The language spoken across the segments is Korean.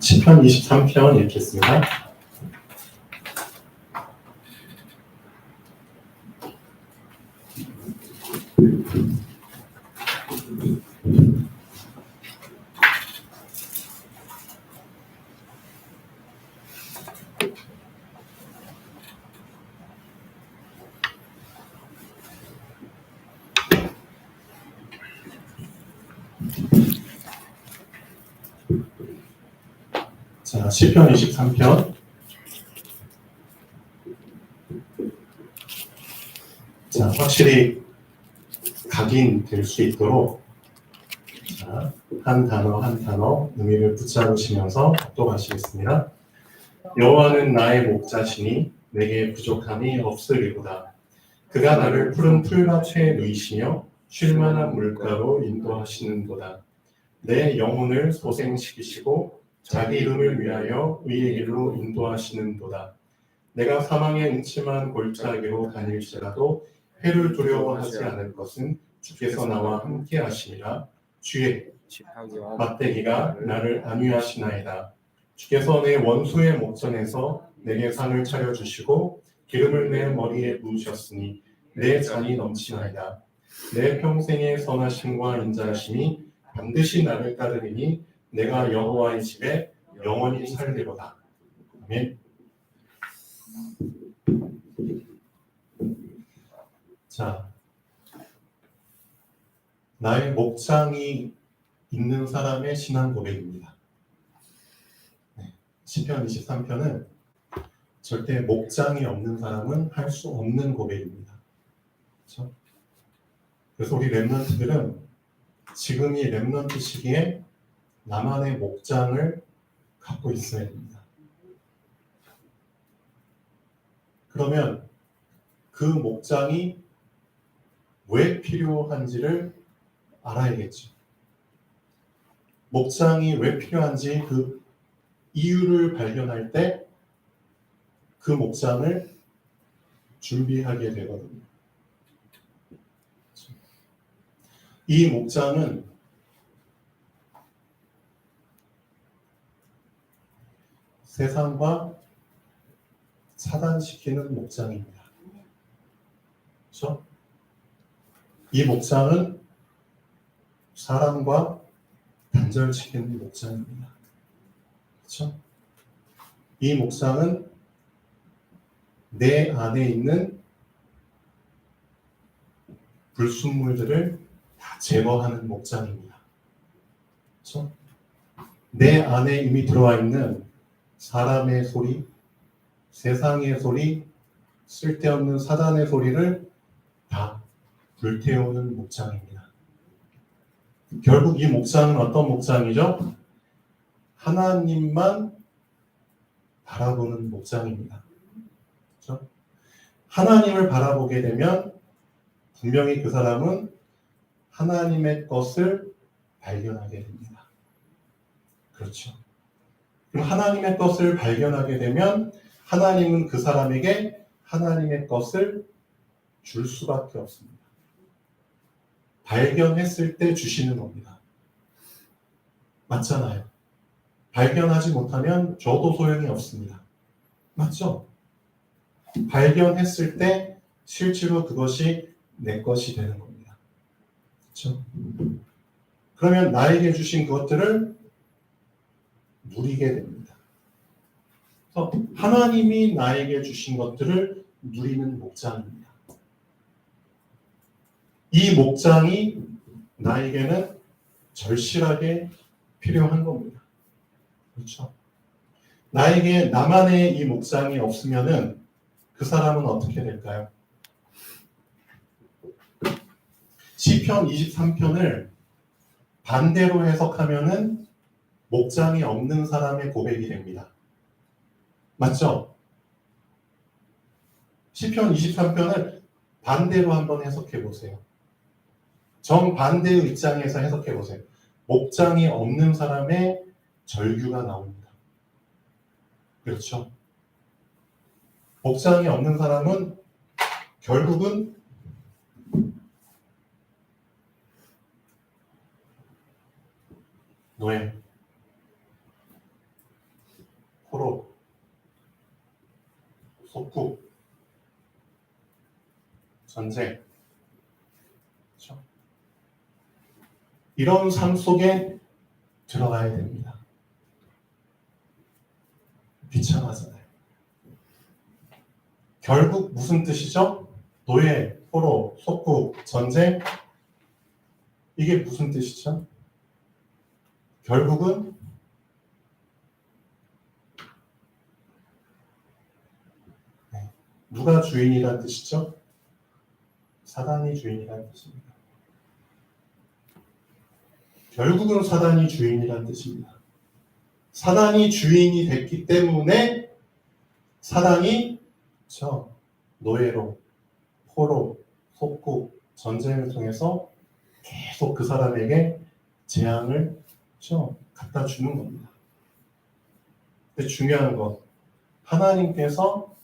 시편 23편 읽겠습니다. 자, 시편 23편. 자, 확실히 각인될 수 있도록 자, 한 단어 한 단어 의미를 붙잡으시면서 독독하시겠습니다. 여호와는 나의 목자시니 내게 부족함이 없으리로다. 그가 나를 푸른 풀밭에 누이시며 쉴만한 물가로 인도하시는도다. 내 영혼을 소생시키시고 자기 이름을 위하여 의의 길로 인도하시는도다. 내가 사망의 음침한 골짜기로 다닐지라도 해를 두려워하지 않을 것은 주께서 나와 함께 하심이라. 주의 맞대기가 나를 안위하시나이다. 주께서 내 원수의 목전에서 내게 상을 차려주시고 기름을 내 머리에 부으셨으니 내 잔이 넘치나이다. 내 평생의 선하심과 인자하심이 반드시 나를 따르리니 내가 여호와의 집에 영원히 살리로다. 아멘. 자, 나의 목장이 있는 사람의 신앙 고백입니다. 시편 23편은 절대 목장이 없는 사람은 할 수 없는 고백입니다. 그렇죠? 그래서 우리 렘넌트들은 지금 이 렘넌트 시기에 나만의 목장을 갖고 있어야 됩니다. 그러면 그 목장이 왜 필요한지를 알아야겠죠. 목장이 왜 필요한지 그 이유를 발견할 때 그 목장을 준비하게 되거든요. 이 목장은 세상과 차단시키는 목장입니다. 그렇죠? 이 목장은 사람과 단절시키는 목장입니다. 그렇죠? 이 목장은 내 안에 있는 불순물들을 다 제거하는 목장입니다. 그렇죠? 내 안에 이미 들어와 있는 사람의 소리, 세상의 소리, 쓸데없는 사단의 소리를 다 불태우는 목장입니다. 결국 이 목장은 어떤 목장이죠? 하나님만 바라보는 목장입니다. 그렇죠? 하나님을 바라보게 되면 분명히 그 사람은 하나님의 것을 발견하게 됩니다. 그렇죠. 그럼 하나님의 것을 발견하게 되면 하나님은 그 사람에게 하나님의 것을 줄 수밖에 없습니다. 발견했을 때 주시는 겁니다. 맞잖아요. 발견하지 못하면 줘도 소용이 없습니다. 맞죠? 발견했을 때 실제로 그것이 내 것이 되는 겁니다. 그렇죠? 그러면 나에게 주신 그것들을 누리게 됩니다. 그래서 하나님이 나에게 주신 것들을 누리는 목장입니다. 이 목장이 나에게는 절실하게 필요한 겁니다. 그렇죠? 나에게 나만의 이 목장이 없으면은 그 사람은 어떻게 될까요? 시편 23편을 반대로 해석하면은 목장이 없는 사람의 고백이 됩니다. 맞죠? 시편 23편을 반대로 한번 해석해 보세요. 정반대의 입장에서 해석해 보세요. 목장이 없는 사람의 절규가 나옵니다. 그렇죠? 목장이 없는 사람은 결국은 노예, 속국, 전쟁. 그렇죠? 이런 삶 속에 들어가야 됩니다. 비참하잖아요. 결국 무슨 뜻이죠? 노예, 포로, 속국, 전쟁. 이게 무슨 뜻이죠? 결국은 누가 주인이란 뜻이죠? 사단이 주인이란 뜻입니다. 결국은 사단이 주인이란 뜻입니다. 사단이 주인이 됐기 때문에 사단이 노예로, 포로, 속국, 전쟁을 통해서 계속 그 사람에게 재앙을 갖다 주는 겁니다. 근데 중요한 건 하나님께서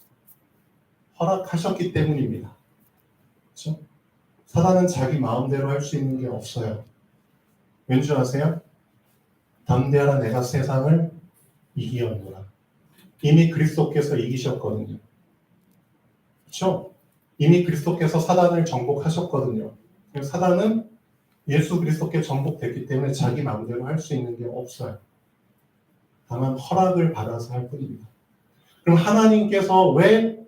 허락하셨기 때문입니다. 그렇죠? 사단은 자기 마음대로 할 수 있는 게 없어요. 왠지 아세요? 담대하라 내가 세상을 이기었노라. 이미 그리스도께서 이기셨거든요. 그렇죠? 이미 그리스도께서 사단을 정복하셨거든요. 사단은 예수 그리스도께 정복됐기 때문에 자기 마음대로 할 수 있는 게 없어요. 다만 허락을 받아서 할 뿐입니다. 그럼 하나님께서 왜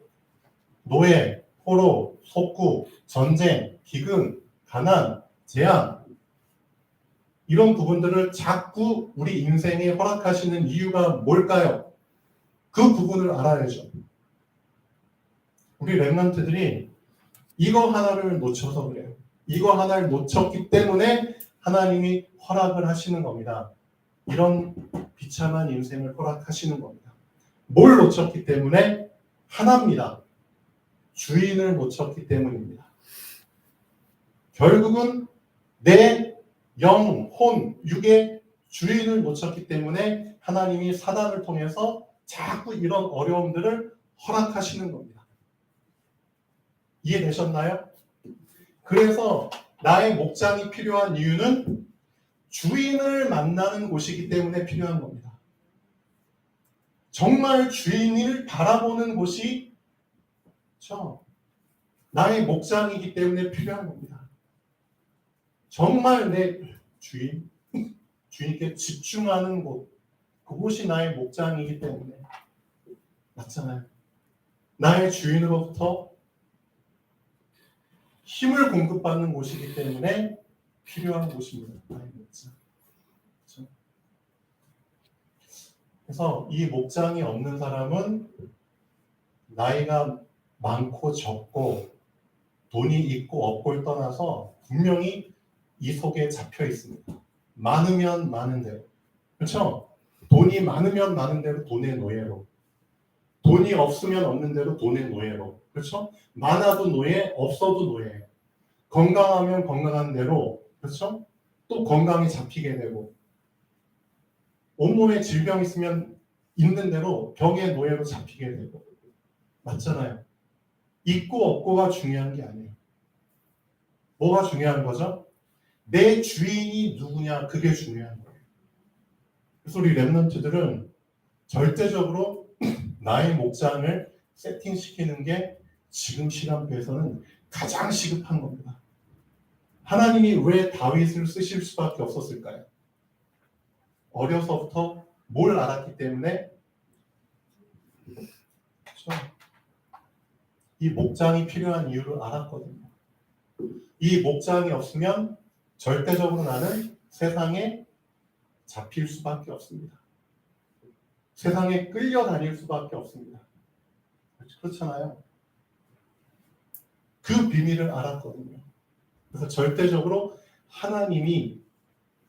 노예, 포로, 속국, 전쟁, 기근, 가난, 재앙 이런 부분들을 자꾸 우리 인생에 허락하시는 이유가 뭘까요? 그 부분을 알아야죠. 우리 렘넌트들이 이거 하나를 놓쳐서 그래요. 이거 하나를 놓쳤기 때문에 하나님이 허락을 하시는 겁니다. 이런 비참한 인생을 허락하시는 겁니다. 뭘 놓쳤기 때문에? 하나입니다. 주인을 놓쳤기 때문입니다. 결국은 내 영, 혼, 육의 주인을 놓쳤기 때문에 하나님이 사단을 통해서 자꾸 이런 어려움들을 허락하시는 겁니다. 이해되셨나요? 그래서 나의 목장이 필요한 이유는 주인을 만나는 곳이기 때문에 필요한 겁니다. 정말 주인을 바라보는 곳이 나의 목장이기 때문에 필요한 겁니다. 정말 내 주인께 집중하는 곳, 그곳이 나의 목장이기 때문에 맞잖아요. 나의 주인으로부터 힘을 공급받는 곳이기 때문에 필요한 곳입니다. 나의 목장. 그렇죠? 그래서 이 목장이 없는 사람은 나이가 많고 적고 돈이 있고 없고를 떠나서 분명히 이 속에 잡혀 있습니다. 많으면 많은 대로. 그렇죠? 돈이 많으면 많은 대로 돈의 노예로. 돈이 없으면 없는 대로 돈의 노예로. 그렇죠? 많아도 노예, 없어도 노예. 건강하면 건강한 대로. 그렇죠? 또 건강이 잡히게 되고. 온몸에 질병 있으면 있는 대로 병의 노예로 잡히게 되고. 맞잖아요. 있고 없고가 중요한 게 아니에요. 뭐가 중요한 거죠? 내 주인이 누구냐, 그게 중요한 거예요. 그래서 우리 렘넌트들은 절대적으로 나의 목장을 세팅시키는 게 지금 시간표에서는 가장 시급한 겁니다. 하나님이 왜 다윗을 쓰실 수밖에 없었을까요? 어려서부터 뭘 알았기 때문에 그렇죠? 이 목장이 필요한 이유를 알았거든요. 이 목장이 없으면 절대적으로 나는 세상에 잡힐 수밖에 없습니다. 세상에 끌려다닐 수밖에 없습니다. 그렇잖아요. 그 비밀을 알았거든요. 그래서 절대적으로 하나님이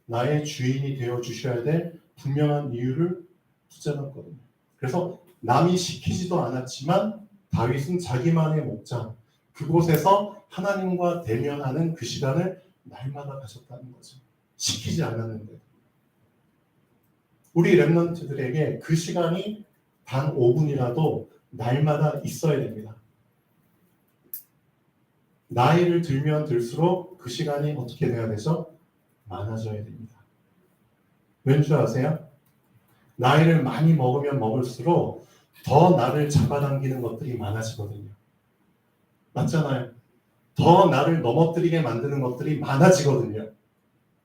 나의 주인이 되어 주셔야 될 분명한 이유를 붙잡았거든요. 그래서 남이 시키지도 않았지만 다윗은 자기만의 목장, 그곳에서 하나님과 대면하는 그 시간을 날마다 가졌다는 거죠. 시키지 않았는데. 우리 렘넌트들에게 그 시간이 단 5분이라도 날마다 있어야 됩니다. 나이를 들면 들수록 그 시간이 어떻게 돼야 되죠? 많아져야 됩니다. 왠 줄 아세요? 나이를 많이 먹으면 먹을수록 더 나를 잡아당기는 것들이 많아지거든요. 맞잖아요. 더 나를 넘어뜨리게 만드는 것들이 많아지거든요.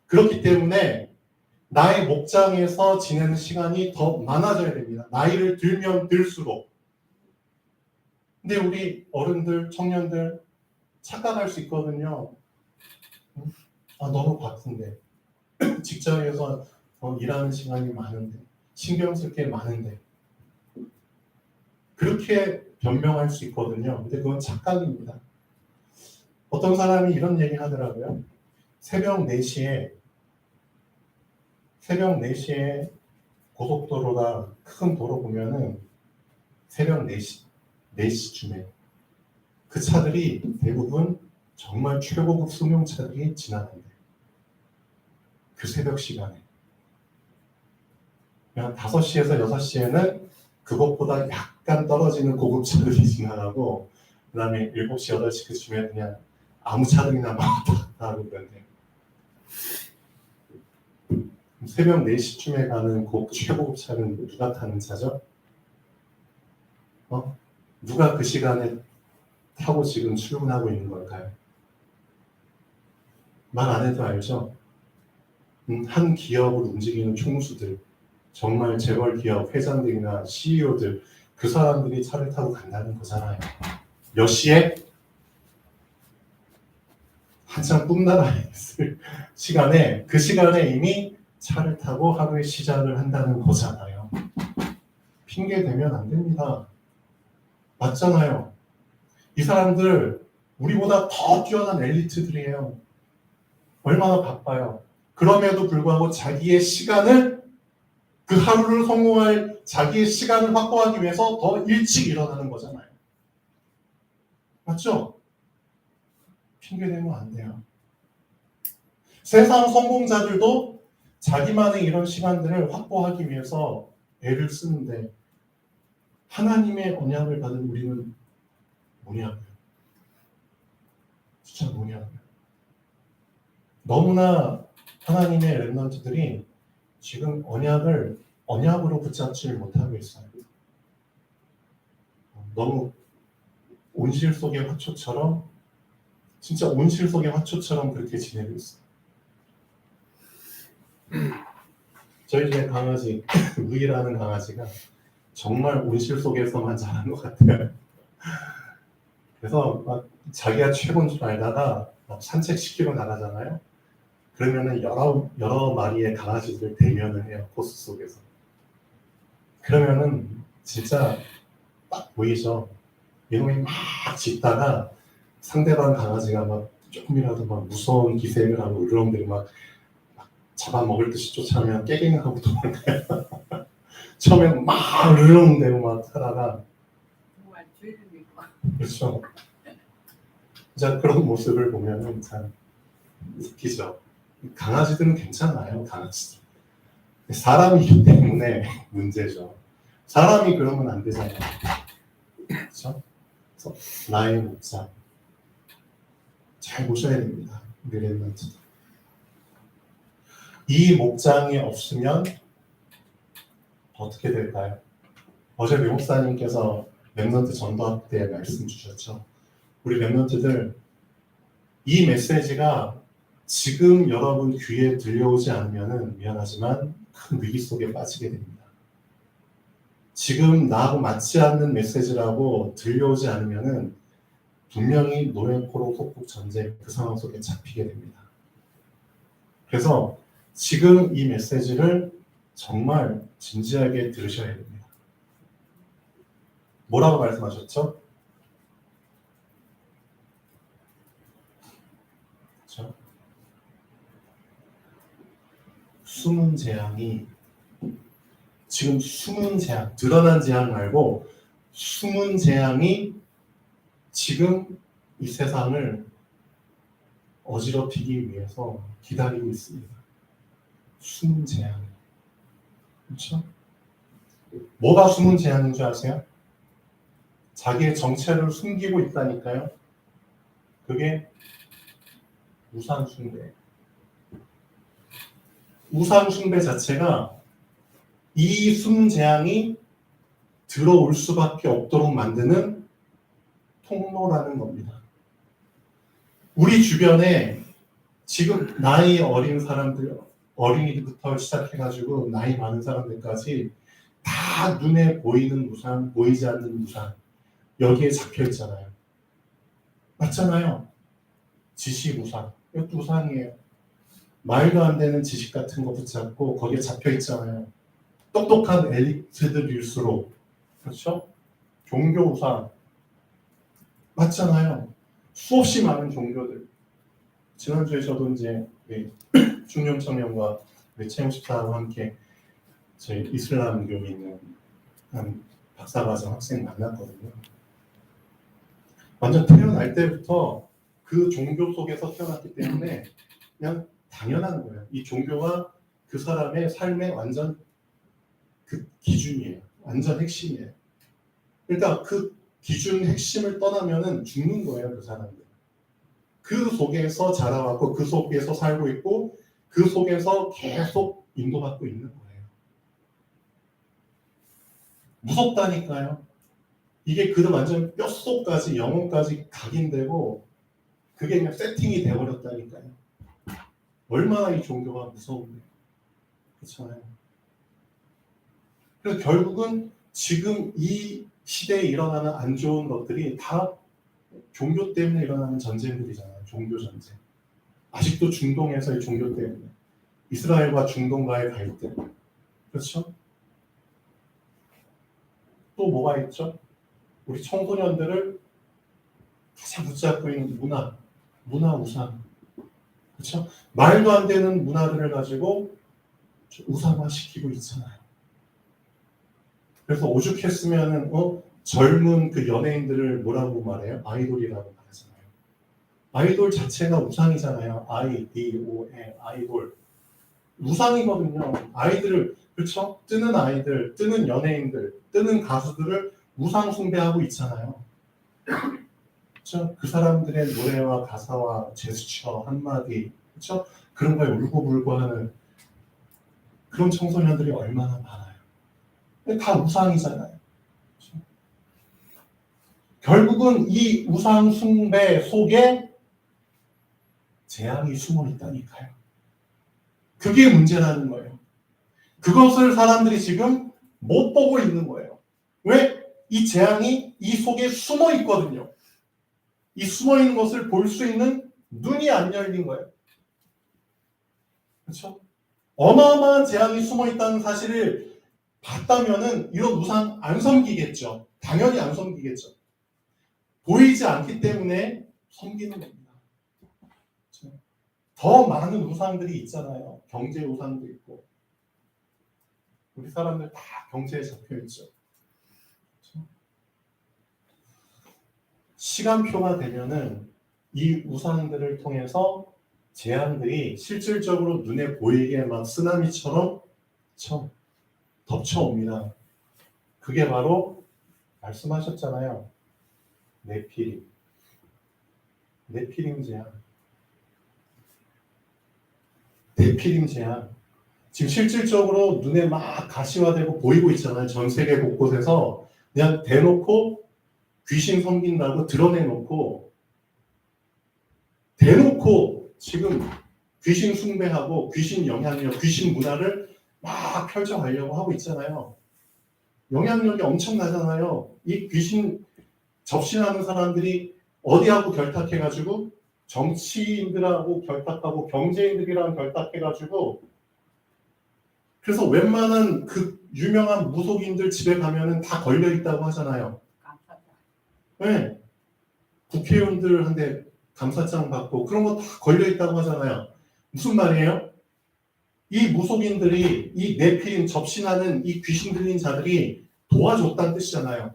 그렇기 때문에 나의 목장에서 지내는 시간이 더 많아져야 됩니다. 나이를 들면 들수록. 근데 우리 어른들, 청년들 착각할 수 있거든요. 너무 바쁜데. 직장에서 일하는 시간이 많은데. 신경 쓸 게 많은데. 그렇게 변명할 수 있거든요. 근데 그건 착각입니다. 어떤 사람이 이런 얘기 하더라고요. 새벽 4시에 고속도로가 큰 도로 보면은 새벽 4시쯤에 그 차들이 대부분 정말 최고급 승용차들이 지나간대. 그 새벽 시간에. 그냥 5시에서 6시에는 그것보다 약간 떨어지는 고급차들이 지나가고 그 다음에 7시, 8시 그쯤에 그냥 아무 차들이나 막 하고 그런데 새벽 4시쯤에 가는 최고급 차는 누가 타는 차죠? 누가 그 시간에 타고 지금 출근하고 있는 걸까요? 말 안 해도 알죠? 한 기업을 움직이는 총수들, 정말 재벌 기업 회장들이나 CEO들, 그 사람들이 차를 타고 간다는 거잖아요. 몇 시에? 한참 꿈나라에 있을 시간에, 그 시간에 이미 차를 타고 하루의 시작을 한다는 거잖아요. 핑계 대면 안 됩니다. 맞잖아요. 이 사람들 우리보다 더 뛰어난 엘리트들이에요. 얼마나 바빠요. 그럼에도 불구하고 자기의 시간을, 그 하루를 성공할 자기의 시간을 확보하기 위해서 더 일찍 일어나는 거잖아요. 맞죠? 핑계대면 안 돼요. 세상 성공자들도 자기만의 이런 시간들을 확보하기 위해서 애를 쓰는데 하나님의 언약을 받은 우리는 뭐냐고요? 진짜 뭐냐고요? 너무나 하나님의 렘넌트들이 지금 언약으로 붙잡지를 못하고 있어요. 너무 온실 속의 화초처럼, 진짜 온실 속의 화초처럼 그렇게 지내고 있어요. 저희 집에 강아지, 루이라는 강아지가 정말 온실 속에서만 자란 것 같아요. 그래서 막 자기가 최고인 줄 알다가 산책시키러 나가잖아요. 그러면은 여러 마리의 강아지들을 대면을 해요. 코스 속에서. 그러면은 진짜 딱 보이죠. 이놈이 막 짖다가 상대방 강아지가 막 조금이라도 막 무서운 기색을 하고 으르렁대고 막 잡아먹을 듯이 쫓아오면 깨갱하고 도망가요. 처음엔 막 으르렁대고 막 하다가 정말 죄입니까? 그렇죠. 진짜 그런 모습을 보면은 참 웃기죠. 강아지들은 괜찮아요. 강아지들. 사람이기 때문에 문제죠. 사람이 그러면 안 되잖아요. 그렇죠? 그래서 나의 목장 잘 보셔야 됩니다. 렘넌트. 이 목장이 없으면 어떻게 될까요? 어제 류 목사님께서 렘넌트 전도학 때 말씀 주셨죠. 우리 렘넌트들 이 메시지가 지금 여러분 귀에 들려오지 않으면 미안하지만 큰 위기 속에 빠지게 됩니다. 지금 나하고 맞지 않는 메시지라고 들려오지 않으면 분명히 노예포로 속국 전쟁 그 상황 속에 잡히게 됩니다. 그래서 지금 이 메시지를 정말 진지하게 들으셔야 됩니다. 뭐라고 말씀하셨죠? 그렇죠? 숨은 재앙이 지금 숨은 재앙, 드러난 재앙 말고 숨은 재앙이 지금 이 세상을 어지럽히기 위해서 기다리고 있습니다. 숨은 재앙. 그렇죠? 뭐가 숨은 재앙인 줄 아세요? 자기의 정체를 숨기고 있다니까요. 그게 우상 숭배. 우상 숭배 자체가 이 숨은 재앙이 들어올 수밖에 없도록 만드는 통로라는 겁니다. 우리 주변에 지금 나이 어린 사람들, 어린이부터 시작해가지고 나이 많은 사람들까지 다 눈에 보이는 우상, 보이지 않는 우상, 여기에 잡혀 있잖아요. 맞잖아요. 지식 우상, 이것도 우상이에요. 말도 안 되는 지식 같은 거 붙잡고 거기에 잡혀 있잖아요. 똑똑한 엘리트들일수록, 그렇죠? 종교 우상, 맞잖아요. 수없이 많은 종교들. 지난주에 저도 이제 중년청년과 채용식사와 함께 저희 이슬람교에 있는 한 박사과정 학생 만났거든요. 완전 태어날 때부터 그 종교 속에서 태어났기 때문에 그냥 당연한 거예요. 이 종교가 그 사람의 삶의 완전 그 기준이에요. 완전 핵심이에요. 그러니까 그 기준 핵심을 떠나면은 죽는 거예요, 그 사람들. 그 속에서 자라왔고 그 속에서 살고 있고 그 속에서 계속 인도받고 있는 거예요. 무섭다니까요. 이게 그도 완전 뼛속까지 영혼까지 각인되고 그게 그냥 세팅이 돼버렸다니까요. 얼마나 이 종교가 무서운데. 그렇잖아요. 그래서 결국은 지금 이 시대에 일어나는 안 좋은 것들이 다 종교 때문에 일어나는 전쟁들이잖아요. 종교 전쟁. 아직도 중동에서의 종교 때문에. 이스라엘과 중동과의 갈등. 그렇죠? 또 뭐가 있죠? 우리 청소년들을 가장 붙잡고 있는 문화 우상. 그렇죠? 말도 안 되는 문화들을 가지고 우상화시키고 있잖아요. 그래서 오죽했으면은 젊은 그 연예인들을 뭐라고 말해요? 아이돌이라고 말하잖아요. 아이돌 자체가 우상이잖아요. 아이돌. 우상이거든요. 아이들을, 그렇죠? 뜨는 아이들, 뜨는 연예인들, 뜨는 가수들을 우상 숭배하고 있잖아요. 그렇죠? 그 사람들의 노래와 가사와 제스처 한마디, 그렇죠? 그런 거에 울고불고 하는 그런 청소년들이 얼마나 많아요. 다 우상이잖아요. 그렇죠? 결국은 이 우상 숭배 속에 재앙이 숨어 있다니까요. 그게 문제라는 거예요. 그것을 사람들이 지금 못 보고 있는 거예요. 왜? 이 재앙이 이 속에 숨어 있거든요. 이 숨어 있는 것을 볼 수 있는 눈이 안 열린 거예요. 그렇죠? 어마어마한 재앙이 숨어 있다는 사실을 봤다면은 이런 우상 안 섬기겠죠. 당연히 안 섬기겠죠. 보이지 않기 때문에 섬기는 겁니다. 그렇죠? 더 많은 우상들이 있잖아요. 경제 우상도 있고. 우리 사람들 다 경제에 잡혀 있죠. 그렇죠? 시간표가 되면은 이 우상들을 통해서 재앙들이 실질적으로 눈에 보이게 막 쓰나미처럼 덮쳐옵니다. 그게 바로 말씀하셨잖아요. 네피림 재앙. 네피림 재앙. 지금 실질적으로 눈에 막 가시화되고 보이고 있잖아요. 전 세계 곳곳에서 그냥 대놓고 귀신 섬긴다고 드러내놓고 대놓고 지금 귀신 숭배하고 귀신 영향력, 귀신 문화를 막 펼쳐가려고 하고 있잖아요. 영향력이 엄청나잖아요. 이 귀신 접신하는 사람들이 어디하고 결탁해가지고 정치인들하고 결탁하고 경제인들이랑 결탁해가지고 그래서 웬만한 그 유명한 무속인들 집에 가면은 다 걸려있다고 하잖아요. 감사합니다. 네. 국회의원들한테 감사장 받고 그런 거 다 걸려있다고 하잖아요. 무슨 말이에요? 이 무속인들이 이 네피림 접신하는 이 귀신 들린 자들이 도와줬다는 뜻이잖아요.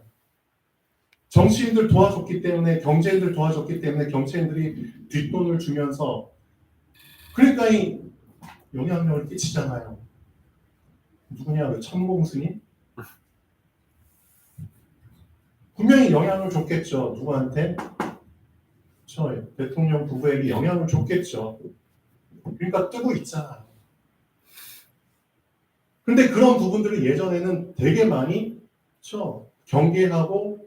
정치인들 도와줬기 때문에 경제인들 도와줬기 때문에 경제인들이 뒷돈을 주면서 그러니까 이 영향력을 끼치잖아요. 누구냐? 그 천공스님? 분명히 영향을 줬겠죠. 누구한테? 저 대통령 부부에게 영향을 줬겠죠. 그러니까 뜨고 있잖아요. 근데 그런 부분들을 예전에는 되게 많이 경계하고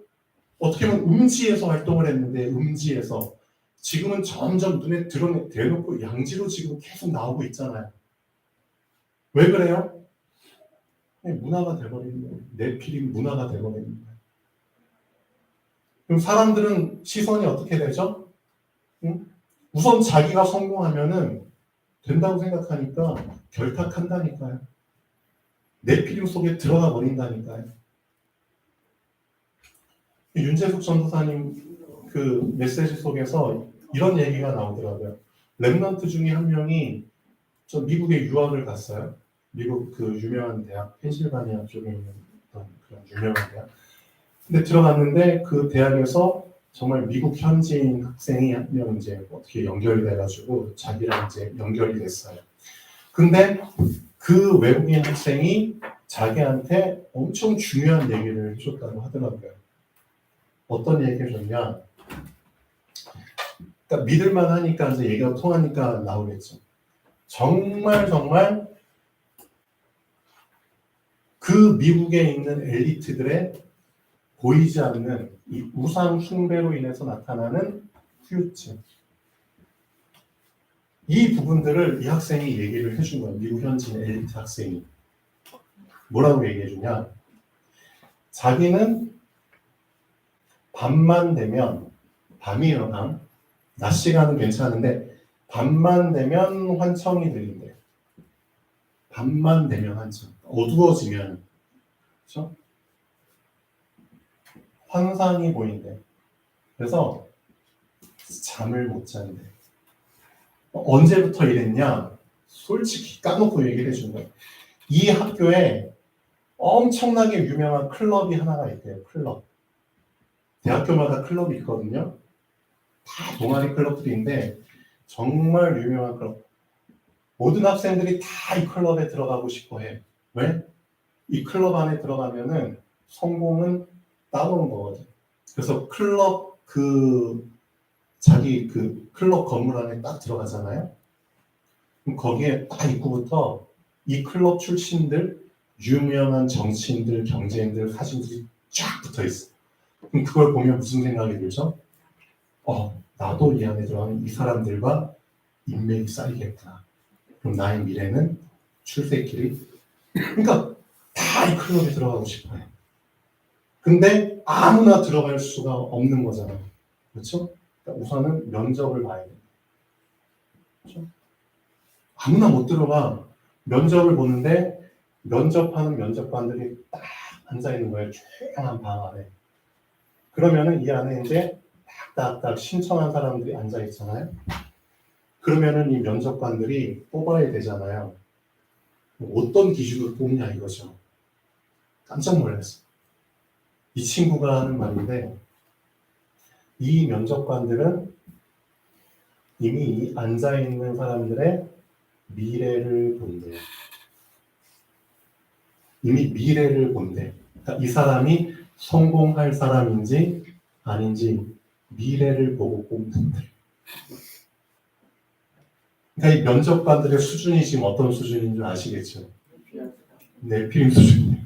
어떻게 보면 음지에서 활동을 했는데 음지에서 지금은 점점 눈에 대놓고 양지로 지금 계속 나오고 있잖아요. 왜 그래요? 문화가 돼버리는 거예요. 네피림 문화가 돼버리는 거예요. 그럼 사람들은 시선이 어떻게 되죠? 응? 우선 자기가 성공하면은 된다고 생각하니까 결탁한다니까요. 네피림 속에 들어가 버린다니까요. 윤재숙 전도사님 그 메시지 속에서 이런 얘기가 나오더라고요. 렘넌트 중에 한 명이 저 미국에 유학을 갔어요. 미국 그 유명한 대학, 펜실바니아 쪽에 있는 어떤 그런 유명한 대학. 근데 들어갔는데 그 대학에서 정말 미국 현지인 학생이 한 명 이제 어떻게 연결이 돼가지고 자기랑 이제 연결이 됐어요. 근데 그 외국인 학생이 자기한테 엄청 중요한 얘기를 해줬다고 하더라고요. 어떤 얘기를 해줬냐? 그러니까 믿을만 하니까 이제 얘기가 통하니까 나오겠죠. 정말 그 미국에 있는 엘리트들의 보이지 않는 이 우상 숭배로 인해서 나타나는 후유증. 이 부분들을 이 학생이 얘기를 해준 거예요. 미국 현지인 엘리트 학생이. 뭐라고 얘기해 주냐? 자기는 밤만 되면, 밤이에요, 밤. 낮 시간은 괜찮은데 밤만 되면 환청이 들린대요. 밤만 되면 환청. 어두워지면, 그렇죠? 환상이 보인대. 그래서 잠을 못 잔대. 언제부터 이랬냐? 솔직히 까놓고 얘기를 해준 거예요. 이 학교에 엄청나게 유명한 클럽이 하나가 있대요. 클럽. 대학교마다 클럽이 있거든요. 다 동아리 클럽들인데 정말 유명한 클럽. 모든 학생들이 다 이 클럽에 들어가고 싶어 해. 왜? 이 클럽 안에 들어가면은 성공은 따놓은 거거든. 그래서 클럽 자기 그 클럽 건물 안에 딱 들어가잖아요. 그럼 거기에 딱 입구부터 이 클럽 출신들, 유명한 정치인들, 경제인들 사진들이 쫙 붙어 있어. 그럼 그걸 보면 무슨 생각이 들죠? 나도 이 안에 들어가면 이 사람들과 인맥이 쌓이겠구나. 그럼 나의 미래는 출세길이. 그러니까 다 이 클럽에 들어가고 싶어요. 근데 아무나 들어갈 수가 없는 거잖아요. 그렇죠? 그러니까 우선은 면접을 봐야 돼요. 그렇죠? 아무나 못 들어가. 면접을 보는데 면접하는 면접관들이 딱 앉아 있는 거예요. 조용한 방 안에. 그러면은 이 안에 이제 딱딱딱 신청한 사람들이 앉아 있잖아요. 그러면은 이 면접관들이 뽑아야 되잖아요. 어떤 기준으로 뽑냐 이거죠. 깜짝 놀랐어요. 이 친구가 하는 말인데 이 면접관들은 이미 이 앉아 있는 사람들의 미래를 본대요. 이미 미래를 본대. 그러니까 이 사람이 성공할 사람인지 아닌지 미래를 보고 뽑는데. 그러니까 이 면접관들의 수준이 지금 어떤 수준인 줄 아시겠죠? 네피림 수준이에요.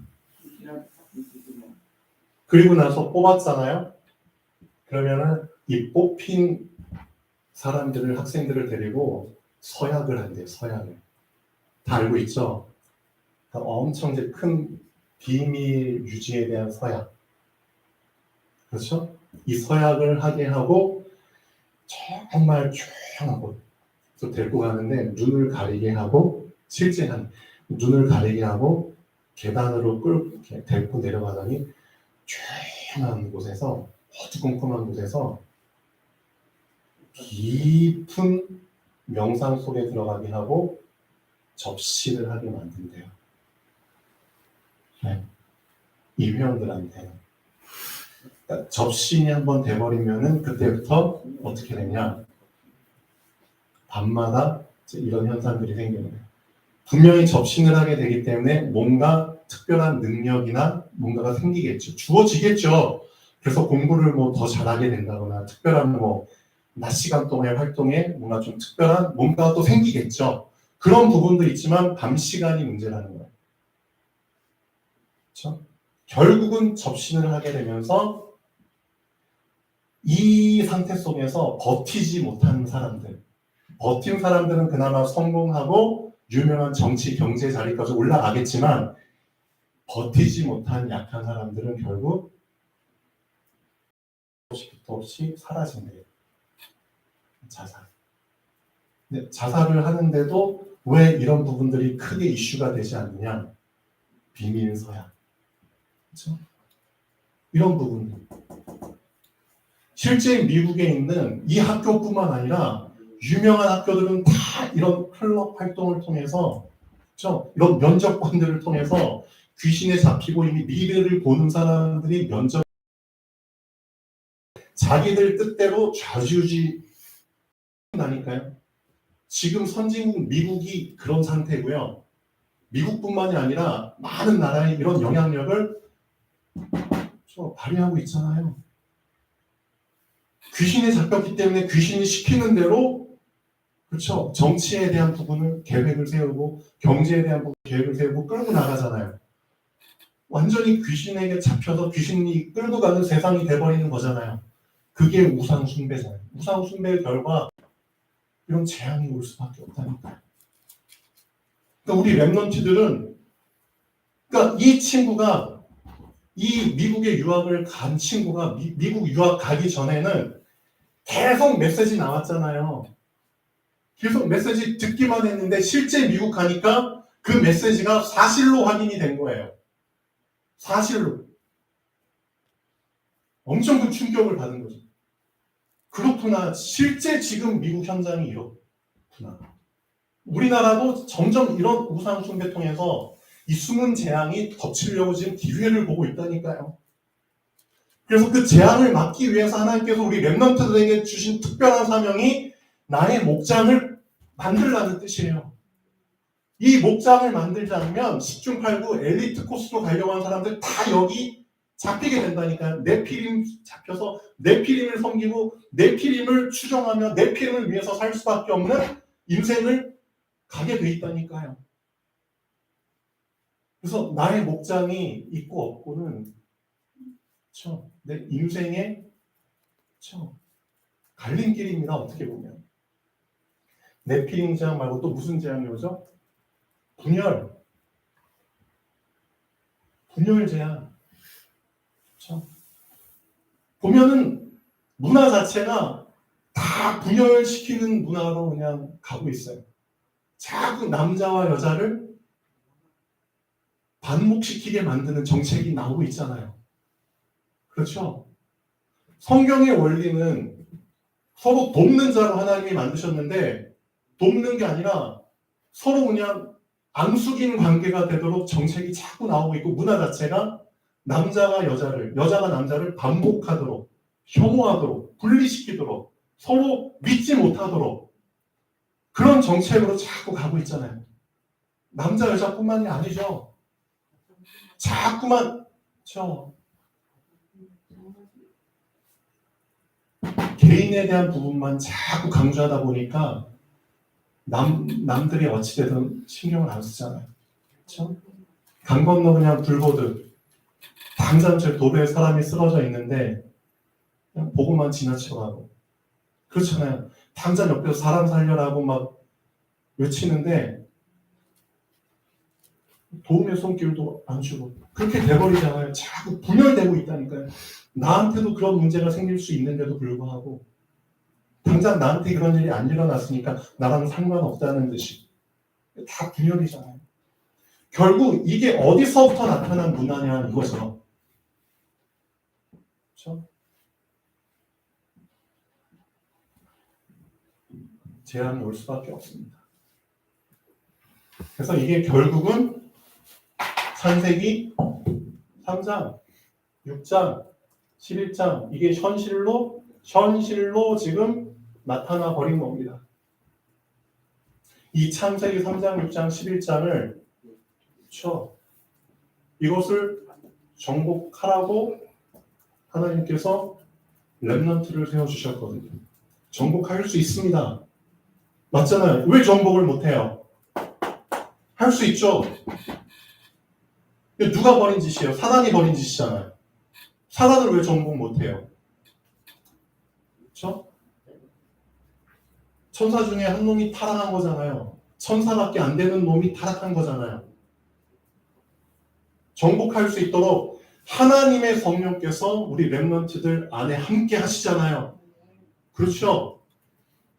그리고 나서 뽑았잖아요. 그러면은 이 뽑힌 사람들을 학생들을 데리고 서약을 한대요. 서약을. 다 알고 있죠? 그러니까 엄청 이제 큰 비밀 유지에 대한 서약. 그렇죠? 이 서약을 하게 하고 정말 조용한 곳. 그래서 데리고 가는데 눈을 가리게 하고 실제 눈을 가리게 하고 계단으로 끌고 데리고 내려가더니 조용한 곳에서 어두컴컴한 곳에서 깊은 명상 속에 들어가게 하고 접시를 하게 만든대요. 네. 이 회원들한테. 그러니까 접신이 한번 돼버리면은 그때부터 어떻게 되냐? 밤마다 이런 현상들이 생기는 거예요. 분명히 접신을 하게 되기 때문에 뭔가 특별한 능력이나 뭔가가 생기겠죠. 주어지겠죠. 그래서 공부를 뭐 더 잘하게 된다거나 특별한 뭐 낮 시간 동안의 활동에 뭔가 좀 특별한 뭔가 또 생기겠죠. 그런 부분도 있지만 밤 시간이 문제라는 거예요. 그렇죠? 결국은 접신을 하게 되면서 이 상태 속에서 버티지 못한 사람들, 버틴 사람들은 그나마 성공하고 유명한 정치, 경제 자리까지 올라가겠지만 버티지 못한 약한 사람들은 결국 끝도 없이 사라진대요. 자살. 근데 자살을 하는데도 왜 이런 부분들이 크게 이슈가 되지 않느냐? 비밀 서약. 그렇죠? 이런 부분들. 실제 미국에 있는 이 학교뿐만 아니라 유명한 학교들은 다 이런 클럽 활동을 통해서, 그렇죠? 이런 면접관들을 통해서 귀신에 잡히고 이미 미래를 보는 사람들이 면접 자기들 뜻대로 좌지우지 나니까요. 지금 선진국 미국이 그런 상태고요. 미국뿐만이 아니라 많은 나라의 이런 영향력을 발휘하고 있잖아요. 귀신에 잡혔기 때문에 귀신이 시키는 대로, 그렇죠, 정치에 대한 부분을 계획을 세우고 경제에 대한 부분 계획을 세우고 끌고 나가잖아요. 완전히 귀신에게 잡혀서 귀신이 끌고 가는 세상이 돼버리는 거잖아요. 그게 우상 숭배잖아요. 우상 숭배의 결과 이런 재앙이 올 수밖에 없다니까요. 그러니까 우리 랩런트들은, 그러니까 이 친구가, 이 미국에 유학을 간 친구가 미국 유학 가기 전에는 계속 메시지 나왔잖아요. 계속 메시지 듣기만 했는데 실제 미국 가니까 그 메시지가 사실로 확인이 된 거예요. 사실로. 엄청 큰 충격을 받은 거죠. 그렇구나. 실제 지금 미국 현장이 이렇구나. 우리나라도 점점 이런 우상 숭배 통해서 이 숨은 재앙이 덮치려고 지금 기회를 보고 있다니까요. 그래서 그 재앙을 막기 위해서 하나님께서 우리 랩런트들에게 주신 특별한 사명이 나의 목장을 만들라는 뜻이에요. 이 목장을 만들지 않으면 10중 8구 엘리트 코스로 가려고 하는 사람들 다 여기 잡히게 된다니까요. 네피림 잡혀서 네피림을 섬기고 네피림을 추종하며 네피림을 위해서 살 수밖에 없는 인생을 가게 돼 있다니까요. 그래서 나의 목장이 있고 없고는, 그렇죠, 내 인생의, 그렇죠, 갈림길입니다. 어떻게 보면. 네피림 재앙 말고 또 무슨 재앙이 오죠? 분열 재앙. 그렇죠? 보면은 문화 자체가 다 분열시키는 문화로 그냥 가고 있어요. 자꾸 남자와 여자를 반목시키게 만드는 정책이 나오고 있잖아요. 그렇죠? 성경의 원리는 서로 돕는 자로 하나님이 만드셨는데 돕는 게 아니라 서로 그냥 앙숙인 관계가 되도록 정책이 자꾸 나오고 있고 문화 자체가 남자가 여자를, 여자가 남자를 반복하도록, 혐오하도록, 분리시키도록, 서로 믿지 못하도록 그런 정책으로 자꾸 가고 있잖아요. 남자 여자뿐만이 아니죠. 자꾸만 개인에 대한 부분만 자꾸 강조하다 보니까 남들이 어찌되든 신경을 안 쓰잖아요. 그렇죠? 강 건너 그냥 불 보듯 당장 저 도로에 사람이 쓰러져 있는데 그냥 보고만 지나쳐가고, 그렇잖아요. 당장 옆에서 사람 살려라고 막 외치는데 도움의 손길도 안 주고 그렇게 돼버리잖아요. 자꾸 분열되고 있다니까요. 나한테도 그런 문제가 생길 수 있는데도 불구하고 당장 나한테 그런 일이 안 일어났으니까 나랑 상관없다는 듯이 다 분열이잖아요. 결국 이게 어디서부터 나타난 문화냐 이거죠. 그렇죠? 재앙이 올 수밖에 없습니다. 그래서 이게 결국은 창세기 3장, 6장, 11장 이게 현실로 지금 나타나 버린 겁니다. 이 창세기 3장, 6장, 11장을 그렇죠? 이것을 정복하라고 하나님께서 렘넌트를 세워주셨거든요. 정복할 수 있습니다. 맞잖아요. 왜 정복을 못해요? 할 수 있죠. 이거 누가 버린 짓이에요? 사단이 버린 짓이잖아요. 사단을 왜 정복 못해요? 그렇죠? 천사 중에 한 놈이 타락한 거잖아요. 천사밖에 안 되는 놈이 타락한 거잖아요. 정복할 수 있도록 하나님의 성령께서 우리 렘넌트들 안에 함께 하시잖아요. 그렇죠?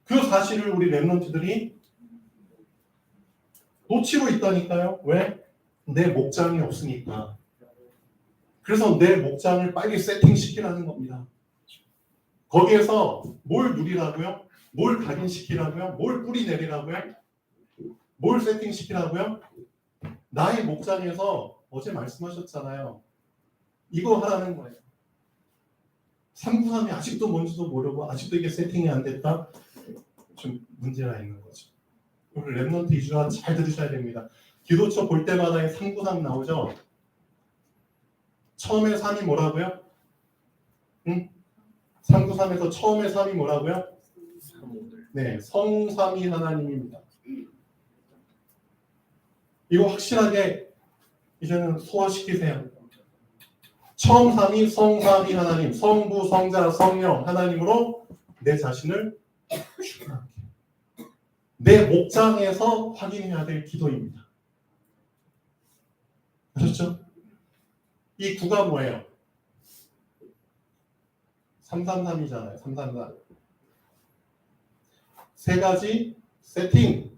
그 사실을 우리 렘넌트들이 놓치고 있다니까요. 왜? 내 목장이 없으니까. 그래서 내 목장을 빨리 세팅시키라는 겁니다. 거기에서 뭘 누리라고요? 뭘 각인시키라고요? 뭘 뿌리 내리라고요? 뭘 세팅시키라고요? 나의 목장에서 어제 말씀하셨잖아요. 이거 하라는 거예요. 393이 아직도 뭔지도 모르고 아직도 이게 세팅이 안 됐다? 좀 문제가 있는 거죠. 우리 랩넌트 이주와 잘 들으셔야 됩니다. 기도처 볼 때마다 393 나오죠? 처음에 3이 뭐라고요? 응? 393에서 처음에 3이 뭐라고요? 네, 성삼위 하나님입니다. 이거 확실하게 이제는 소화시키세요. 처음 삼위 성삼위 하나님, 성부, 성자, 성령 하나님으로 내 자신을 충분하게. 내 목장에서 확인해야 될 기도입니다. 아셨죠? 이 구가 뭐예요? 333이잖아요. 333. 세 가지 세팅.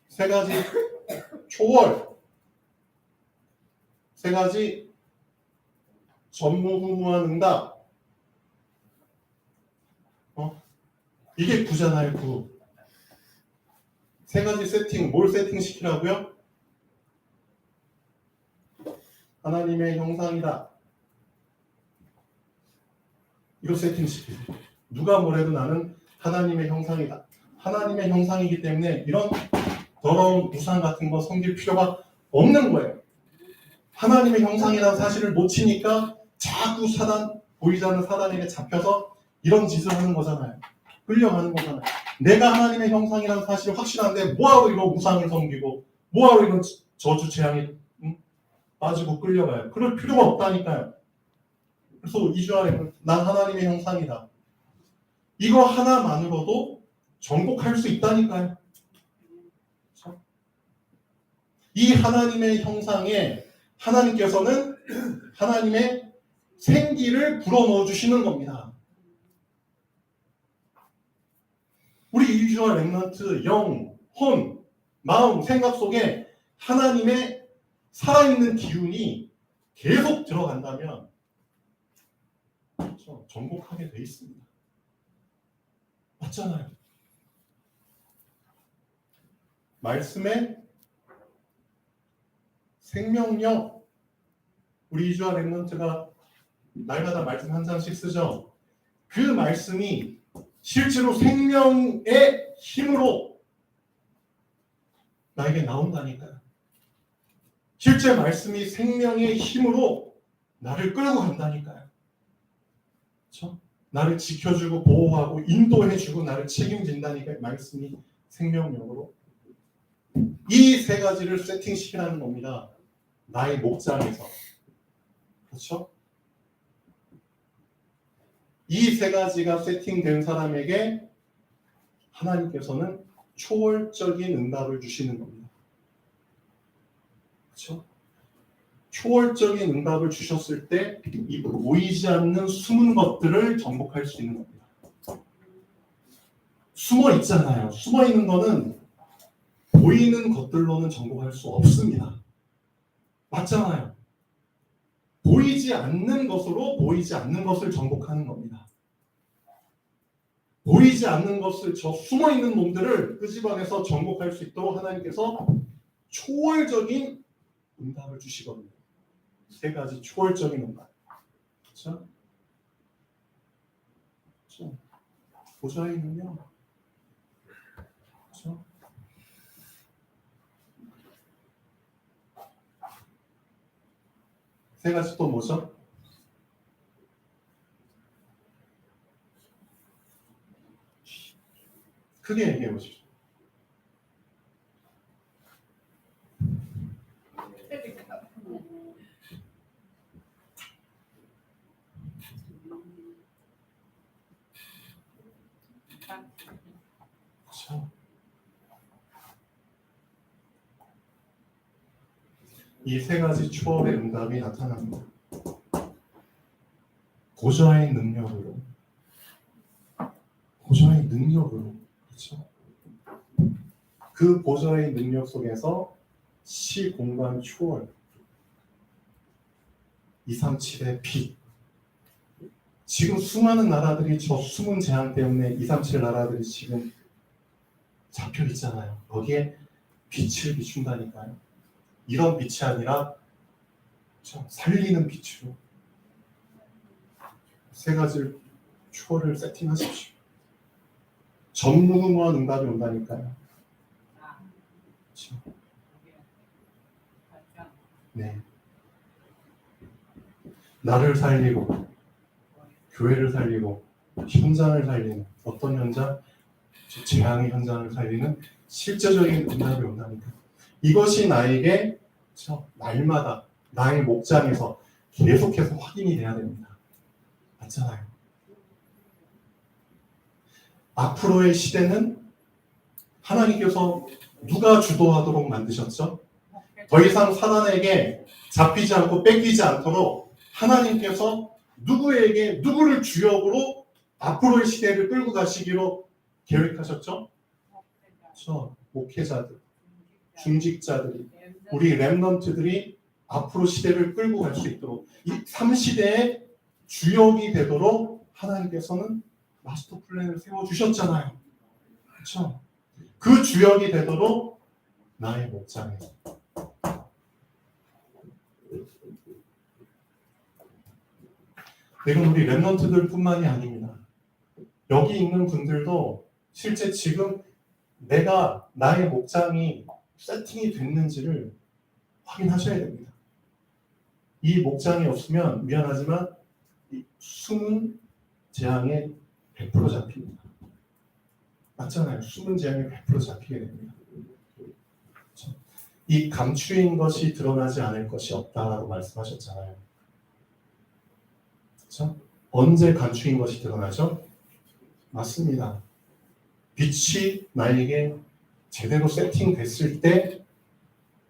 세 가지 초월. 세 가지 전무후무한 응답. 이게 구잖아요. 구. 세 가지 세팅. 뭘 세팅시키라고요? 하나님의 형상이다. 이거 세팅시키세요. 누가 뭐래도 나는 하나님의 형상이다. 하나님의 형상이기 때문에 이런 더러운 우상 같은 거 섬길 필요가 없는 거예요. 하나님의 형상이라는 사실을 놓치니까 자꾸 사단, 보이지 않는 사단에게 잡혀서 이런 짓을 하는 거잖아요. 끌려가는 거잖아요. 내가 하나님의 형상이라는 사실이 확실한데 뭐하러 이런 우상을 섬기고 뭐하러 이런 저주 재앙에 빠지고 끌려가요. 그럴 필요가 없다니까요. 그래서 2주 안에 난 하나님의 형상이다. 이거 하나만으로도 정복할 수 있다니까요. 그렇죠? 이 하나님의 형상에 하나님께서는 하나님의 생기를 불어넣어 주시는 겁니다. 우리 이주와 렘넌트 영, 혼, 마음, 생각 속에 하나님의 살아있는 기운이 계속 들어간다면 그렇죠? 정복하게 돼 있습니다. 맞잖아요. 말씀의 생명력. 우리 이주와 렘넌트가 날마다 말씀 한 장씩 쓰죠. 그 말씀이 실제로 생명의 힘으로 나에게 나온다니까요. 실제 말씀이 생명의 힘으로 나를 끌고 간다니까요. 그렇죠? 나를 지켜주고 보호하고 인도해주고 나를 책임진다니까 말씀이 생명력으로 이 세 가지를 세팅시키라는 겁니다. 나의 목장에서. 그렇죠? 이 세 가지가 세팅된 사람에게 하나님께서는 초월적인 응답을 주시는 겁니다. 그렇죠? 초월적인 응답을 주셨을 때 이 보이지 않는 숨은 것들을 정복할 수 있는 겁니다. 숨어 있잖아요. 숨어 있는 거는 보이는 것들로는 정복할 수 없습니다. 맞잖아요. 보이지 않는 것으로 보이지 않는 것을 정복하는 겁니다. 보이지 않는 것을 저 숨어 있는 놈들을 끄집어내서 정복할 수 있도록 하나님께서 초월적인 응답을 주시거든요. 세 가지 초월적인 응답. 그렇죠? 그렇죠? 보좌에는요. 그렇죠? 세 가지 또 뭐죠? 크게 얘기해 보십시오. 이 세 가지 초월의 응답이 나타납니다. 보좌의 능력으로, 보좌의 능력으로, 그렇죠? 그 보좌의 능력 속에서 시공간 초월, 237의 빛. 지금 수많은 나라들이 저 숨은 재앙 때문에 237 나라들이 지금 잡혀 있잖아요. 거기에 빛을 비춘다니까요. 이런 빛이 아니라 살리는 빛으로 세 가지 초월을 세팅하십시오. 전무후무한 응답이 온다니까요. 그렇죠? 네. 나를 살리고 교회를 살리고 현장을 살리는 어떤 현장? 재앙의 현장을 살리는 실제적인 응답이 온다니까. 이것이 나에게 날마다 나의 목장에서 계속해서 확인이 돼야 됩니다. 맞잖아요. 앞으로의 시대는 하나님께서 누가 주도하도록 만드셨죠? 더 이상 사단에게 잡히지 않고 뺏기지 않도록 하나님께서 누구를 주역으로 앞으로의 시대를 끌고 가시기로 계획하셨죠? 그렇죠. 목회자들, 중직자들이, 우리 렘넌트들이 앞으로 시대를 끌고 갈 수 있도록 이 3시대의 주역이 되도록 하나님께서는 마스터 플랜을 세워주셨잖아요. 그렇죠? 그 주역이 되도록 나의 목장에서 이건 우리 렘넌트들 뿐만이 아닙니다. 여기 있는 분들도 실제 지금 내가 나의 목장이 세팅이 됐는지를 확인하셔야 됩니다. 이 목장이 없으면 미안하지만 이 숨은 재앙에 100% 잡힙니다. 맞잖아요. 숨은 재앙에 100% 잡히게 됩니다. 그렇죠? 이 감추인 것이 드러나지 않을 것이 없다라고 말씀하셨잖아요. 그렇죠? 언제 감추인 것이 드러나죠? 맞습니다. 빛이 나에게 제대로 세팅됐을 때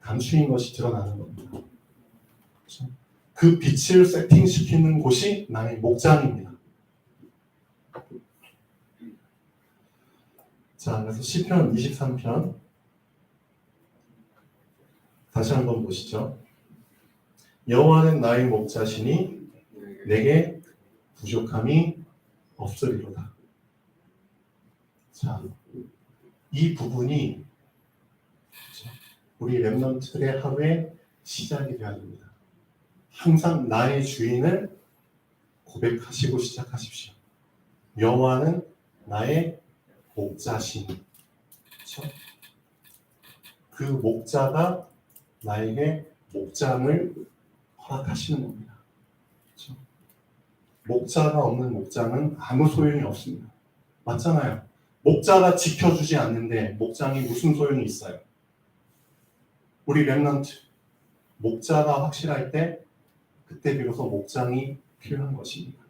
감추인 것이 드러나는 겁니다. 그렇죠? 그 빛을 세팅시키는 곳이 나의 목장입니다. 자, 그래서 시편 23편 다시 한번 보시죠. 여호와는 나의 목자시니 내게 부족함이 없으리로다. 자, 이 부분이 우리 렘넌트의 하루의 시작이 되어야 됩니다. 항상 나의 주인을 고백하시고 시작하십시오. 여호와는 나의 목자시니. 그렇죠? 그 목자가 나에게 목장을 허락하시는 겁니다. 그렇죠? 목자가 없는 목장은 아무 소용이 없습니다. 맞잖아요. 목자가 지켜주지 않는데 목장이 무슨 소용이 있어요? 우리 렘넌트 목자가 확실할 때 그때 비로소 목장이 필요한 것입니다.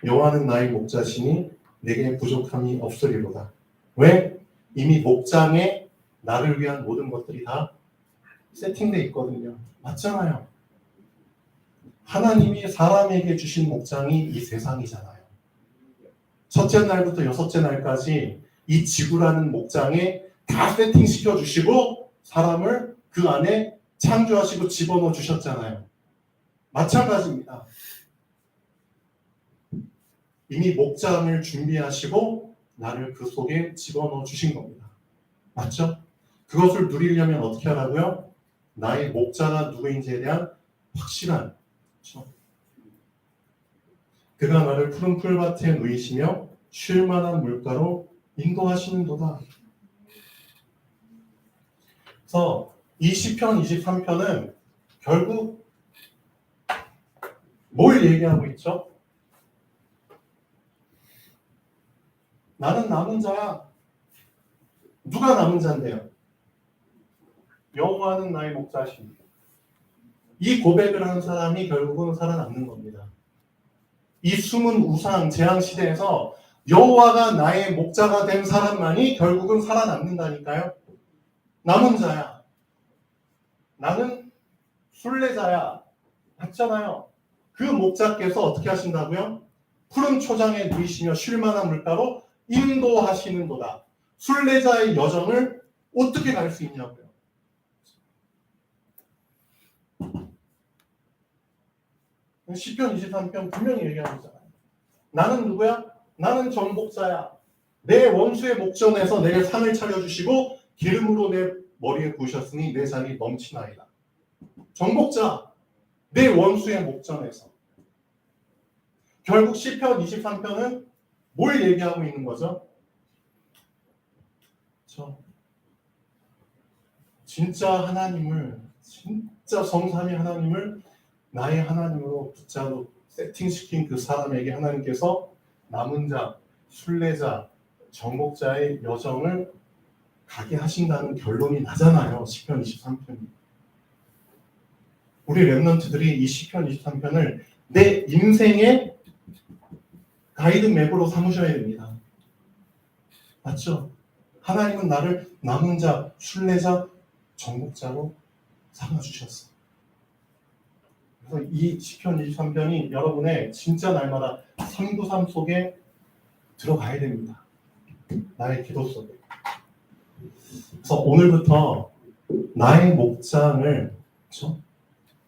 여호와는 나의 목자시니 내게 부족함이 없으리로다. 왜? 이미 목장에 나를 위한 모든 것들이 다 세팅되어 있거든요. 맞잖아요. 하나님이 사람에게 주신 목장이 이 세상이잖아요. 첫째 날부터 여섯째 날까지 이 지구라는 목장에 다 세팅시켜 주시고 사람을 그 안에 창조하시고 집어넣어 주셨잖아요. 마찬가지입니다. 이미 목장을 준비하시고 나를 그 속에 집어넣어 주신 겁니다. 맞죠? 그것을 누리려면 어떻게 하라고요? 나의 목자가 누구인지에 대한 확실한, 그렇죠? 그가 나를 푸른 풀밭에 누이시며 쉴 만한 물가로 인도하시는도다. 그래서 이 시편 23편은 결국 뭘 얘기하고 있죠? 나는 남은 자야. 누가 남은 자인데요? 여호와는 나의 목자시니. 이 고백을 하는 사람이 결국은 살아남는 겁니다. 이 숨은 우상 재앙 시대에서 여호와가 나의 목자가 된 사람만이 결국은 살아남는다니까요. 남은 자야. 나는 순례자야. 맞잖아요. 그 목자께서 어떻게 하신다고요? 푸른 초장에 누이시며 쉴만한 물가로 인도하시는도다. 순례자의 여정을 어떻게 갈 수 있냐고요. 시편 23편 분명히 얘기하고 있잖아요. 나는 누구야? 나는 정복자야. 내 원수의 목전에서 내게 상을 차려주시고 기름으로 내 머리에 부으셨으니 내 잔이 넘치나이다. 정복자, 내 원수의 목전에서. 결국 시편 23편은 뭘 얘기하고 있는 거죠? 진짜 하나님을, 진짜 성삼위 하나님을 나의 하나님으로 붙잡고 세팅시킨 그 사람에게 하나님께서 남은 자, 순례자, 정복자의 여정을 가게 하신다는 결론이 나잖아요. 시편 23편이. 우리 랩런트들이 이 시편 23편을 내 인생의 가이드맵으로 삼으셔야 됩니다. 맞죠? 하나님은 나를 남은 자, 순례자, 정복자로 삼아주셨어. 그래서 이 시편 23편이 여러분의 진짜 날마다 393 속에 들어가야 됩니다. 나의 기도 속에. 그래서 오늘부터 나의 목장을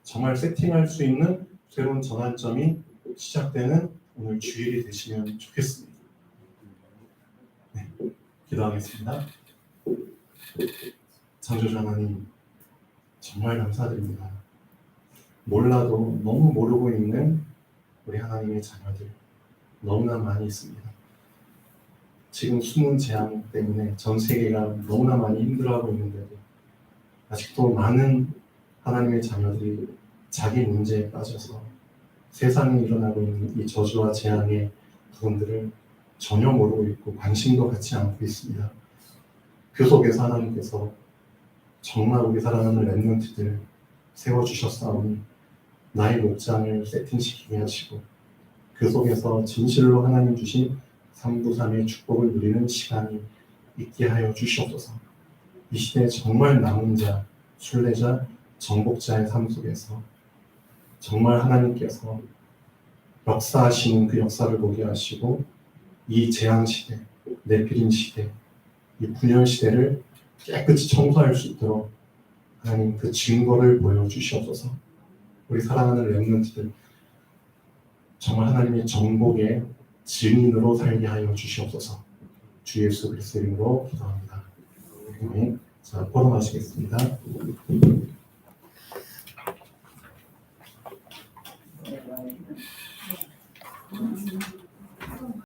정말 세팅할 수 있는 새로운 전환점이 시작되는 오늘 주일이 되시면 좋겠습니다. 네, 기도하겠습니다. 창조주 하나님, 정말 감사드립니다. 몰라도 너무 모르고 있는 우리 하나님의 자녀들 너무나 많이 있습니다. 지금 숨은 재앙 때문에 전 세계가 너무나 많이 힘들어하고 있는데도 아직도 많은 하나님의 자녀들이 자기 문제에 빠져서 세상에 일어나고 있는 이 저주와 재앙의 부분들을 전혀 모르고 있고 관심도 갖지 않고 있습니다. 그 속에서 하나님께서 정말 우리 사랑하는 랩런트들 세워주셨사오니 나의 목장을 세팅시키게 하시고 그 속에서 진실로 하나님 주신 393의 축복을 누리는 시간이 있게 하여 주시옵소서. 이 시대에 정말 남은 자, 순례자, 정복자의 삶 속에서 정말 하나님께서 역사하시는 그 역사를 보게 하시고 이 재앙 시대, 네피림 시대, 이 분열 시대를 깨끗이 청소할 수 있도록 하나님 그 증거를 보여주시옵소서. 우리 사랑하는 렘넌트들 정말 하나님의 정복의 증인으로 살게 하여 주시옵소서. 주 예수 그리스도 이름으로 기도합니다. 아멘. 자, 포럼하시겠습니다.